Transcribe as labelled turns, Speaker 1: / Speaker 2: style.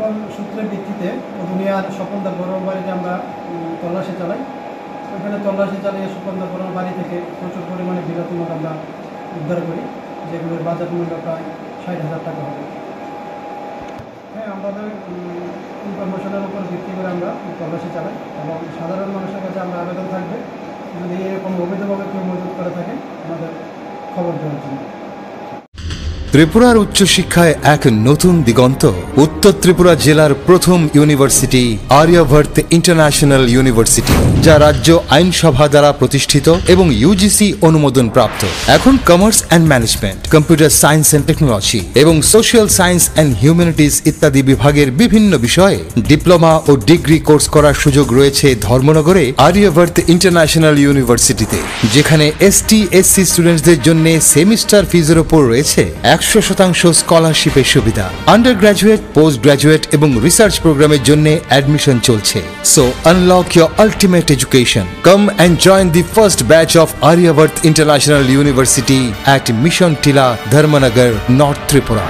Speaker 1: সকল সূত্রের ভিত্তিতে দুনিয়ার স্বপনদার বড় বাড়িতে আমরা তল্লাশি চালাই। ওইখানে তল্লাশি চালিয়ে স্বপনদার বড় বাড়ি থেকে প্রচুর পরিমাণে বিলাতি মদ আমরা উদ্ধার করি, যেগুলোর বাজার মূল্য প্রায় 60,000 টাকা হবে। হ্যাঁ, আমাদের ইনফরমেশনের উপর ভিত্তি করে আমরা তল্লাশি চালাই এবং সাধারণ মানুষের কাছে আমরা আবেদন থাকবে, যদি এরকম অবৈধভাবে কেউ মজুত করে থাকে আমাদের খবর দেওয়ার জন্য।
Speaker 2: ত্রিপুরার উচ্চশিক্ষায় এক নতুন দিগন্ত। উত্তর ত্রিপুরা জেলার প্রথম ইউনিভার্সিটি আর্যভট্ট ইন্টারন্যাশনাল ইউনিভার্সিটি, যা রাজ্য আইনসভা দ্বারা প্রতিষ্ঠিত এবং ইউজিসি অনুমোদন প্রাপ্ত। এখন commerce and management, computer science and technology এবং সোশ্যাল সায়েন্স অ্যান্ড হিউম্যানিটিজ ইত্যাদি বিভাগের বিভিন্ন বিষয়ে ডিপ্লোমা ও ডিগ্রি কোর্স করার সুযোগ রয়েছে ধর্মনগরে আর্যভট্ট ইন্টারন্যাশনাল ইউনিভার্সিটিতে, যেখানে ST/SC স্টুডেন্টসদের জন্য সেমিস্টার ফিজের ওপর রয়েছে 100% স্কলারশিপের সুবিধা। আন্ডার গ্রাজুয়েট, পোস্ট গ্রাজুয়েট এবং রিসার্চ প্রোগ্রামের জন্য অ্যাডমিশন চলছে। So unlock your ultimate education. Come and join the first batch of Aryabhatta international university at Mission Tila, Dharmanagar, North Tripura.